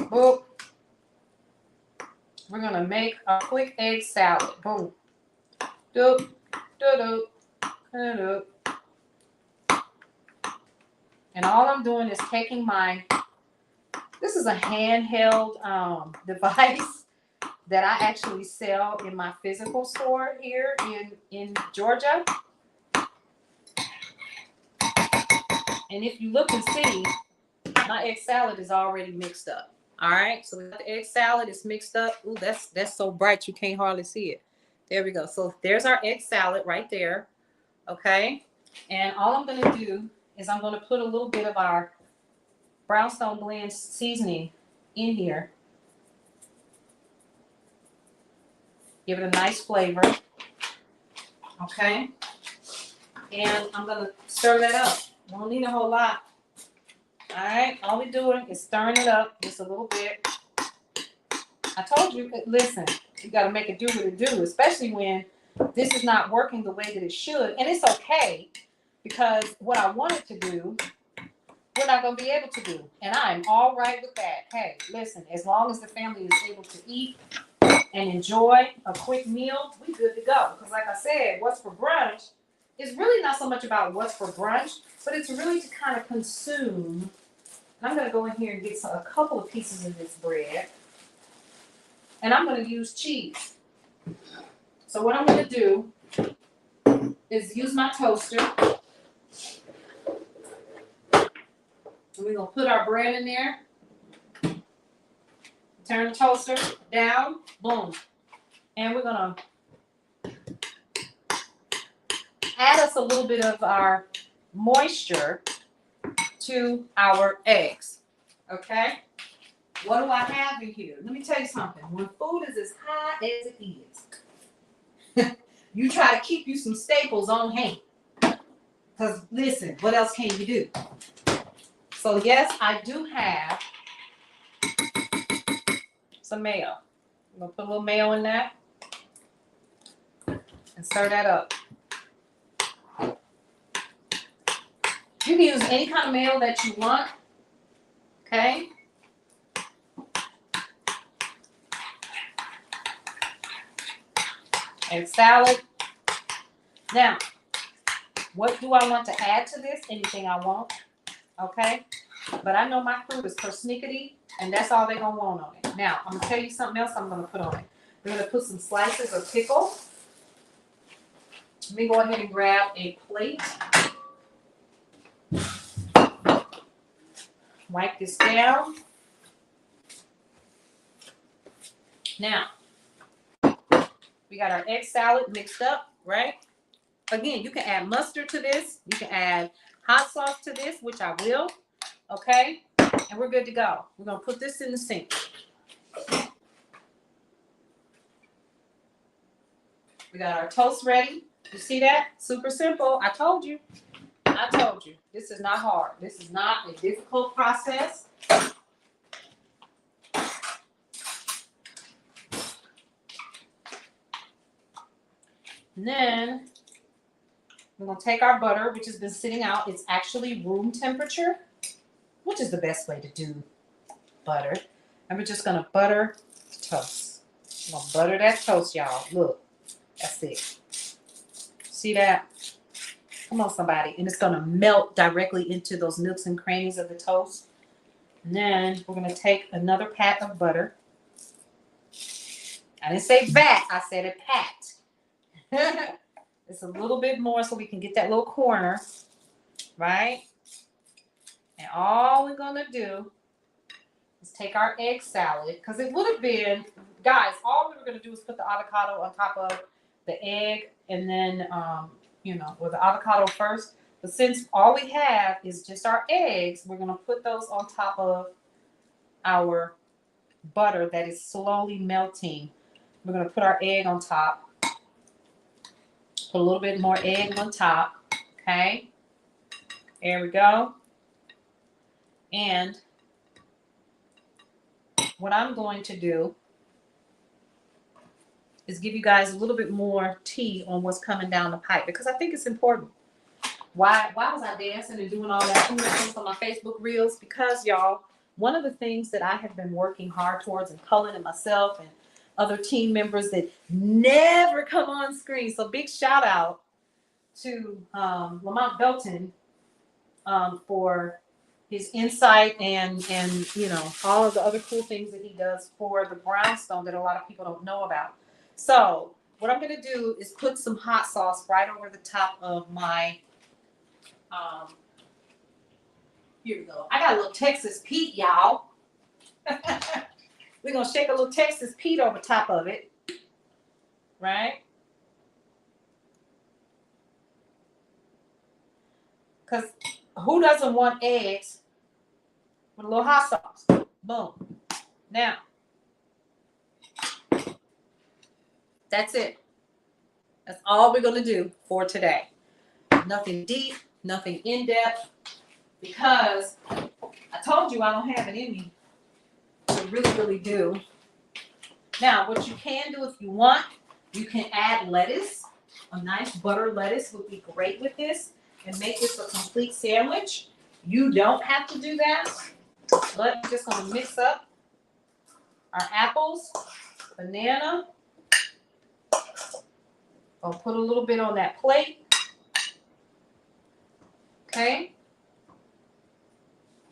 Boom. We're gonna make a quick egg salad. Boom. Doop. Doop. Doop. And all I'm doing is taking this is a handheld device that I actually sell in my physical store here in Georgia. And if you look and see, my egg salad is already mixed up. All right, so the egg salad is mixed up. Ooh, that's so bright you can't hardly see it. There we go. So there's our egg salad right there. Okay, and all I'm gonna do is I'm gonna put a little bit of our Brownstone Blend seasoning in here. Give it a nice flavor. Okay, and I'm gonna stir that up. Don't need a whole lot. All right, all we're doing is stirring it up just a little bit. I told you, listen, you got to make it do what it do, especially when this is not working the way that it should. And it's okay, because what I wanted to do, we're not going to be able to do. And I'm all right with that. Hey, listen, as long as the family is able to eat and enjoy a quick meal, we good to go. Because like I said, what's for brunch it's really not so much about what's for brunch, but it's really to kind of consume. And I'm going to go in here and get a couple of pieces of this bread. And I'm going to use cheese. So what I'm going to do is use my toaster. And we're going to put our bread in there. Turn the toaster down. Boom. And we're going to add us a little bit of our moisture to our eggs. Okay? What do I have in here? Let me tell you something. When food is as hot as it is, you try to keep you some staples on hand. Because listen, what else can you do? So yes, I do have some mayo. I'm going to put a little mayo in that and stir that up. You can use any kind of mayo that you want. Okay? And salad. Now, what do I want to add to this? Anything I want. Okay? But I know my crew is persnickety, and that's all they're going to want on it. Now, I'm going to tell you something else I'm going to put on it. We're going to put some slices of pickle. Let me go ahead and grab a plate. Wipe this down. Now, we got our egg salad mixed up, right? Again, you can add mustard to this. You can add hot sauce to this, which I will. Okay? And we're good to go. We're going to put this in the sink. We got our toast ready. You see that? Super simple. I told you. I told you. This is not hard. This is not a difficult process. And then we're going to take our butter, which has been sitting out. It's actually room temperature, which is the best way to do butter. And we're just going to butter the toast. I'm going to butter that toast, y'all. Look, that's it. See that? Come on, somebody. And it's going to melt directly into those nooks and crannies of the toast. And then we're going to take another pat of butter. I didn't say vat. I said a pat. It's a little bit more so we can get that little corner, right? And all we're going to do is take our egg salad, because it would have been, guys, all we were going to do is put the avocado on top of the egg and then, with the avocado first. But since all we have is just our eggs, we're going to put those on top of our butter that is slowly melting. We're going to put our egg on top. Put a little bit more egg on top. Okay. There we go. And what I'm going to do is give you guys a little bit more tea on what's coming down the pipe, because I think it's important. Why was I dancing and doing all that on my Facebook reels? Because, y'all, one of the things that I have been working hard towards, and Cullen and myself and other team members that never come on screen. So big shout out to Lamont Belton for his insight and all of the other cool things that he does for the Brownstone that a lot of people don't know about. So what I'm going to do is put some hot sauce right over the top of my, here we go. I got a little Texas Pete, y'all. We're going to shake a little Texas Pete over top of it, right? Because who doesn't want eggs with a little hot sauce? Boom. Now, that's it. That's all we're going to do for today. Nothing deep, nothing in-depth, because I told you I don't have it in me to really do. Now, what you can do if you want, you can add lettuce. A nice butter lettuce would be great with this and make this a complete sandwich. You don't have to do that, but I'm just going to mix up our apples, banana. I'll put a little bit on that plate. Okay.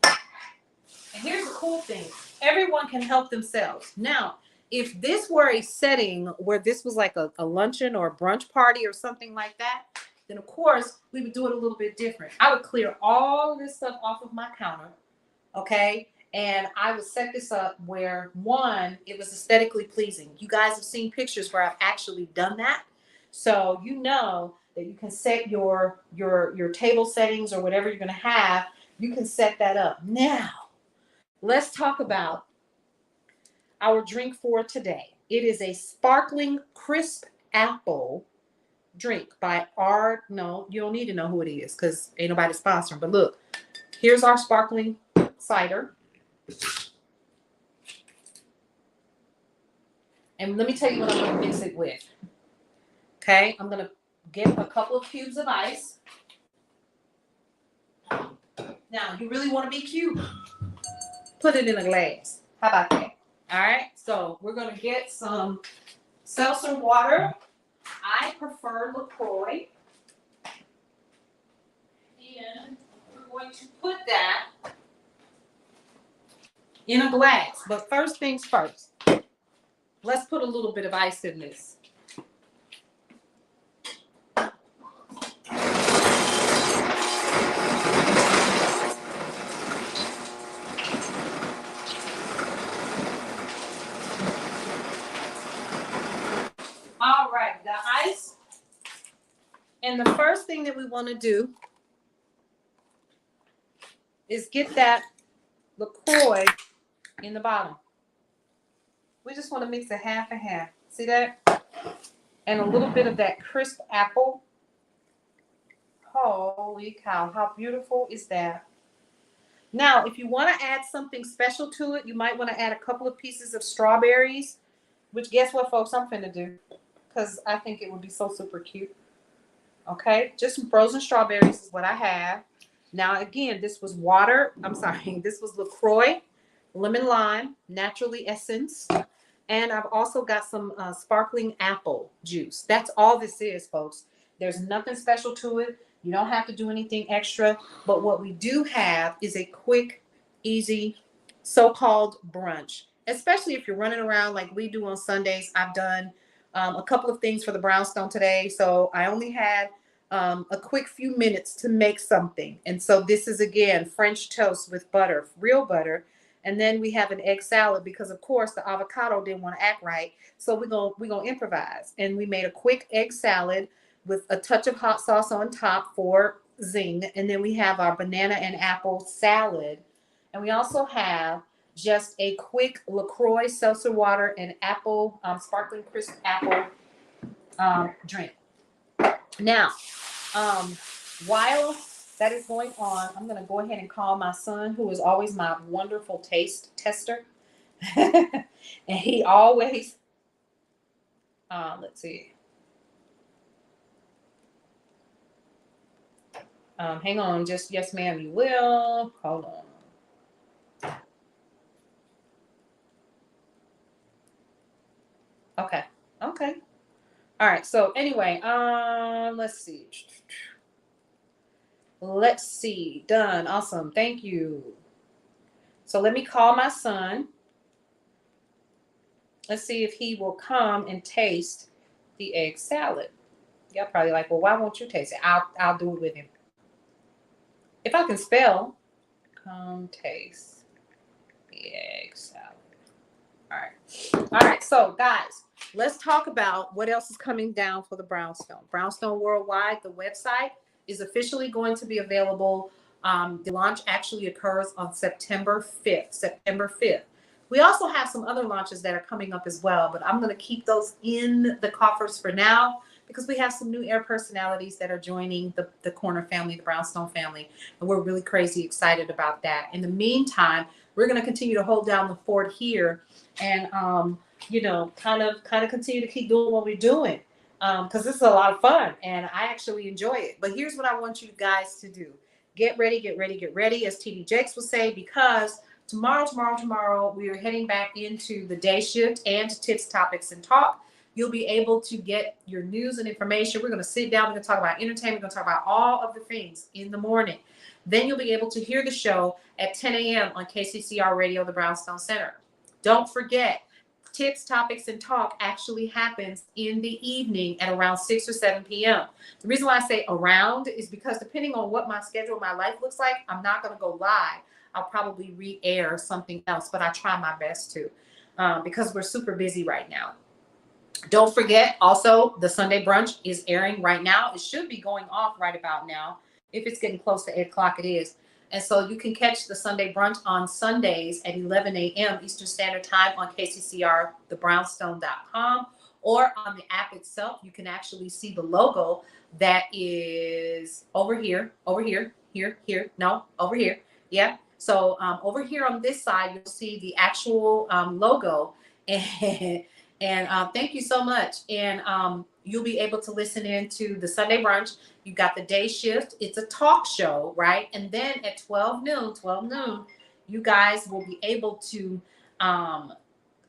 And here's the cool thing. Everyone can help themselves. Now, if this were a setting where this was like a luncheon or a brunch party or something like that, then of course we would do it a little bit different. I would clear all of this stuff off of my counter, okay? And I would set this up where, one, it was aesthetically pleasing. You guys have seen pictures where I've actually done that. So you know that you can set your table settings or whatever you're gonna have, you can set that up. Now, let's talk about our drink for today. It is a sparkling crisp apple drink by no, you don't need to know who it is because ain't nobody sponsoring. But look, here's our sparkling cider. And let me tell you what I'm going to mix it with. Okay, I'm going to get a couple of cubes of ice. Now, you really want to be cute? Put it in a glass. How about that? All right, so we're going to get some seltzer water. I prefer LaCroix. And we're going to put that in a glass. But first things first, let's put a little bit of ice in this. All right, the ice. And the first thing that we want to do is get that LaCroix in the bottom. We just want to mix it half and half. See that? And a little bit of that crisp apple. Holy cow, how beautiful is that? Now, if you want to add something special to it, you might want to add a couple of pieces of strawberries, which guess what, folks, I'm finna do. Because I think it would be so super cute. Okay, just some frozen strawberries is what I have. Now, again, this was water. I'm sorry, this was LaCroix, lemon lime, naturally essence. And I've also got some sparkling apple juice. That's all this is, folks. There's nothing special to it. You don't have to do anything extra. But what we do have is a quick, easy, so-called brunch. Especially if you're running around like we do on Sundays. I've done a couple of things for the Brownstone today. So I only had a quick few minutes to make something. And so this is, again, French toast with butter, real butter. And then we have an egg salad because, of course, the avocado didn't want to act right. So we're gonna improvise. And we made a quick egg salad with a touch of hot sauce on top for zing. And then we have our banana and apple salad. And we also have just a quick LaCroix seltzer water and apple, sparkling crisp apple drink. Now, while that is going on, I'm going to go ahead and call my son, who is always my wonderful taste tester. And he always, let's see. Hang on, just, yes, ma'am, you will. Hold on. Okay. Okay. All right. So anyway, let's see. Let's see. Done. Awesome. Thank you. So let me call my son. Let's see if he will come and taste the egg salad. Y'all probably like, well, why won't you taste it? I'll do it with him. If I can spell, come taste the egg salad. All right. All right. So guys, let's talk about what else is coming down for the Brownstone. Brownstone Worldwide, the website is officially going to be available. The launch actually occurs on September 5th. We also have some other launches that are coming up as well, but I'm going to keep those in the coffers for now because we have some new air personalities that are joining the Corner family, the Brownstone family, and we're really crazy excited about that. In the meantime, we're going to continue to hold down the fort here and, kind of continue to keep doing what we're doing. Because this is a lot of fun and I actually enjoy it. But here's what I want you guys to do. Get ready, as TD Jakes will say, because tomorrow, we are heading back into the day shift and Tips, Topics, and Talk. You'll be able to get your news and information. We're going to sit down. We're going to talk about entertainment. We're going to talk about all of the things in the morning. Then you'll be able to hear the show at 10 a.m. on KCCR Radio, the Brownstone Center. Don't forget, Tips, Topics, and Talk actually happens in the evening at around 6 or 7 p.m. The reason why I say around is because depending on what my schedule, my life looks like, I'm not going to go live. I'll probably re-air something else, but I try my best to because we're super busy right now. Don't forget, also, the Sunday Brunch is airing right now. It should be going off right about now. If it's getting close to 8 o'clock, it is. And so you can catch the Sunday Brunch on Sundays at 11 a.m. Eastern Standard Time on KCCR, thebrownstone.com, or on the app itself. You can actually see the logo that is over here. Yeah. So over here on this side, you'll see the actual logo. And thank you so much. And you'll be able to listen in to the Sunday Brunch. You got the day shift. It's a talk show, right? And then at 12 noon, you guys will be able to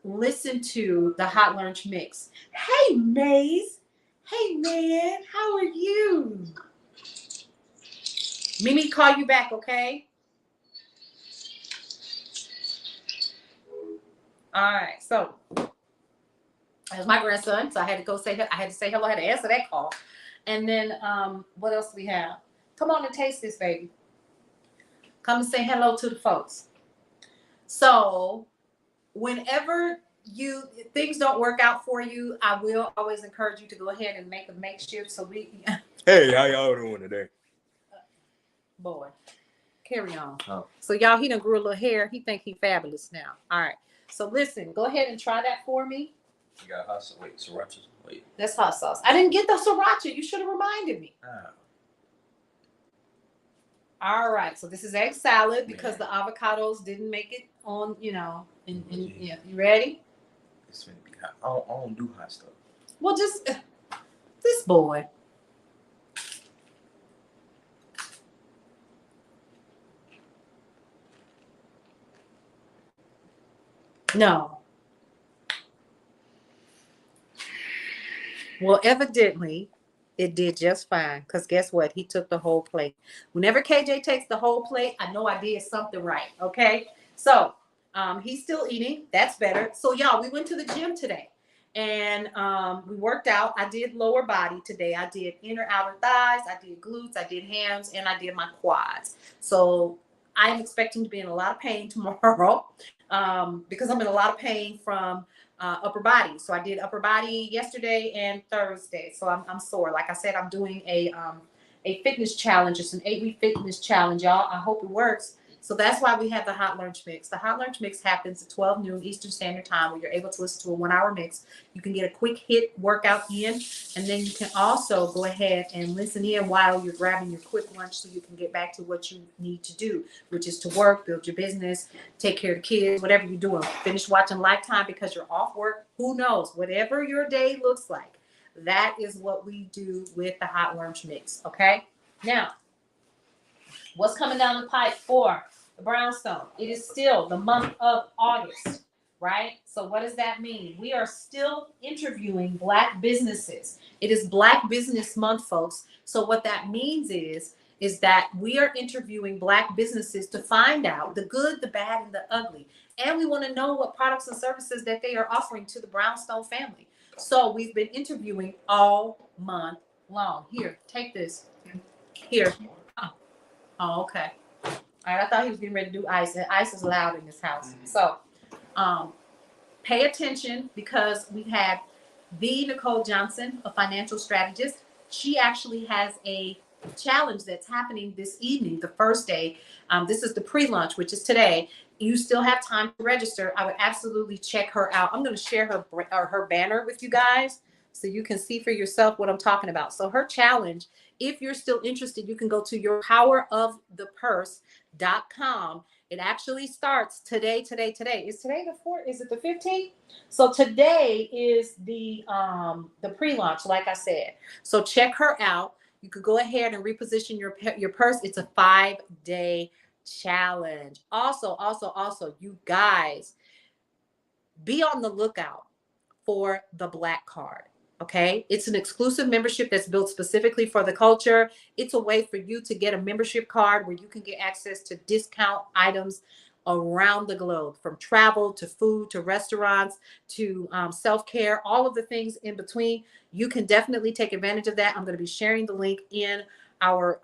listen to the Hot Lunch Mix. Hey, Maze. Hey, man. How are you? Mimi, call you back, okay? All right. So that's my grandson. So I had to go say hello. I had to say hello. I had to answer that call. And then what else do we have? Come on and taste this, baby. Come and say hello to the folks. So whenever things don't work out for you, I will always encourage you to go ahead and make a makeshift. So Hey, how y'all doing today? Boy, carry on. Oh. So y'all, he done grew a little hair. He think he fabulous now. All right. So listen, go ahead and try that for me. You got hot sauce. Wait, sriracha. Wait. That's hot sauce. I didn't get the sriracha. You should have reminded me. All right. So this is egg salad because the avocados didn't make it on, yeah. You ready? It's gonna be hot. I don't do hot stuff. Well, just this boy. No. Well, evidently, it did just fine. Because guess what? He took the whole plate. Whenever KJ takes the whole plate, I know I did something right. Okay? So, he's still eating. That's better. So, y'all, we went to the gym today. And we worked out. I did lower body today. I did inner outer thighs. I did glutes. I did hams. And I did my quads. So, I'm expecting to be in a lot of pain tomorrow. Because I'm in a lot of pain from upper body. So I did upper body yesterday and Thursday. So I'm sore. Like I said, I'm doing a fitness challenge. It's an 8-week fitness challenge, y'all. I hope it works. So that's why we have the Hot Lunch Mix. The Hot Lunch Mix happens at 12 noon Eastern Standard Time, where you're able to listen to a 1-hour mix. You can get a quick hit workout in, and then you can also go ahead and listen in while you're grabbing your quick lunch so you can get back to what you need to do, which is to work, build your business, take care of the kids, whatever you're doing. Finish watching Lifetime because you're off work. Who knows? Whatever your day looks like, that is what we do with the Hot Lunch Mix, okay? Now, what's coming down the pipe for the Brownstone? It is still the month of August, right? So what does that mean? We are still interviewing Black businesses. It is Black Business Month, folks. So what that means is that we are interviewing Black businesses to find out the good, the bad, and the ugly. And we want to know what products and services that they are offering to the Brownstone family. So we've been interviewing all month long. Here, take this. Here. Oh, okay. All right, I thought he was getting ready to do ice, and ice is loud in this house. So pay attention because we have the Nicole Johnson, a financial strategist. She actually has a challenge that's happening this evening, the first day. This is the pre-lunch, which is today. You still have time to register. I would absolutely check her out. I'm going to share her banner with you guys so you can see for yourself what I'm talking about. So her challenge, if you're still interested, you can go to yourpowerofthepurse.com. It actually starts today. Is today the 4th? Is it the 15th? So today is the pre-launch, like I said. So check her out. You could go ahead and reposition your purse. It's a 5-day challenge. Also, you guys, be on the lookout for the Black Card. Okay, it's an exclusive membership that's built specifically for the culture. It's a way for you to get a membership card where you can get access to discount items around the globe, from travel to food to restaurants to self-care, all of the things in between. You can definitely take advantage of that. I'm going to be sharing the link in our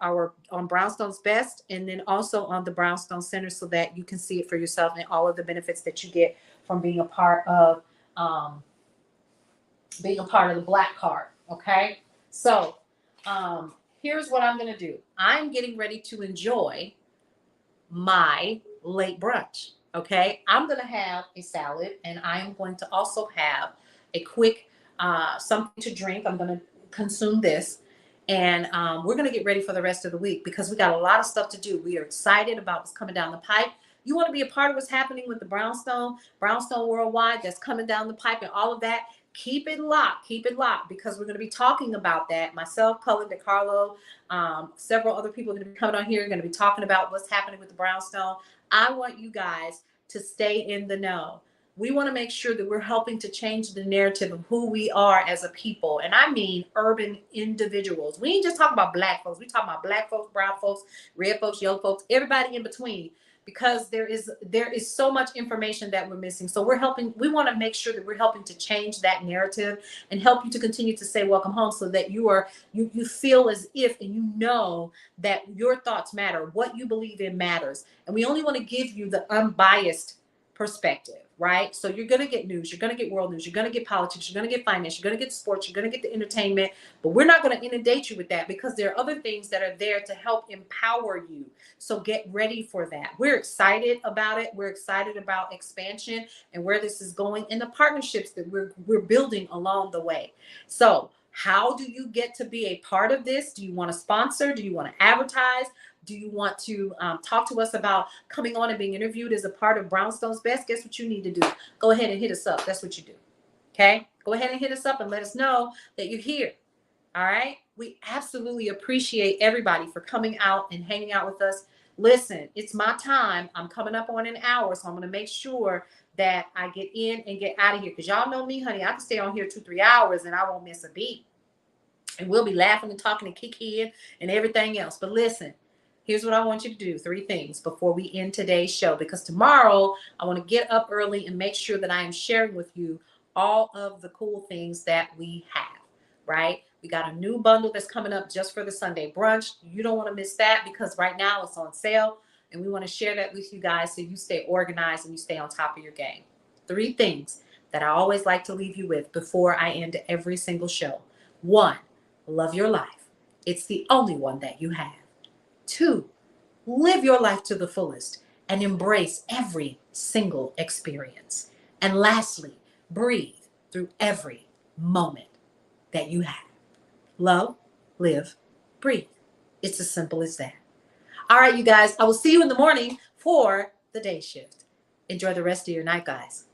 on Brownstone's Best, and then also on the Brownstone Center, so that you can see it for yourself and all of the benefits that you get from being a part of the Black Card. Okay, so here's what I'm going to do. I'm getting ready to enjoy my late brunch. Okay, I'm going to have a salad, and I'm going to also have a quick something to drink. I'm going to consume this, and we're going to get ready for the rest of the week, because we got a lot of stuff to do. We are excited about what's coming down the pipe. You want to be a part of what's happening with the Brownstone Worldwide that's coming down the pipe and all of that. Keep it locked, because we're going to be talking about that. Myself, Cullen DeCarlo, several other people are going to be coming on here, going to be talking about what's happening with the Brownstone. I want you guys to stay in the know. We want to make sure that we're helping to change the narrative of who we are as a people. And I mean urban individuals. We ain't just talking about Black folks. We talking about Black folks, brown folks, red folks, yellow folks, everybody in between. Because there is so much information that we're missing. So we want to make sure that we're helping to change that narrative and help you to continue to say welcome home, so that you feel as if, and you know that your thoughts matter, what you believe in matters. And we only want to give you the unbiased perspective, right? So you're going to get news, you're going to get world news, you're going to get politics, you're going to get finance, you're going to get sports, you're going to get the entertainment, but we're not going to inundate you with that, because there are other things that are there to help empower you. So get ready for that. We're excited about it. We're excited about expansion and where this is going, and the partnerships that we're building along the way. So how do you get to be a part of this? Do you want to sponsor? Do you want to advertise? Do you want to talk to us about coming on and being interviewed as a part of Brownstone's Best? Guess what you need to do? Go ahead and hit us up. That's what you do. Okay? Go ahead and hit us up and let us know that you're here. All right? We absolutely appreciate everybody for coming out and hanging out with us. Listen, it's my time. I'm coming up on an hour, so I'm going to make sure that I get in and get out of here, because y'all know me, honey. I can stay on here 2-3 hours and I won't miss a beat. And we'll be laughing and talking and kicking and everything else. But listen, here's what I want you to do. 3 things before we end today's show, because tomorrow I want to get up early and make sure that I am sharing with you all of the cool things that we have, right? We got a new bundle that's coming up just for the Sunday brunch. You don't want to miss that, because right now it's on sale, and we want to share that with you guys so you stay organized and you stay on top of your game. 3 things that I always like to leave you with before I end every single show. 1, love your life. It's the only one that you have. 2, live your life to the fullest and embrace every single experience. And lastly, breathe through every moment that you have. Love, live, breathe. It's as simple as that. All right, you guys, I will see you in the morning for the day shift. Enjoy the rest of your night, guys.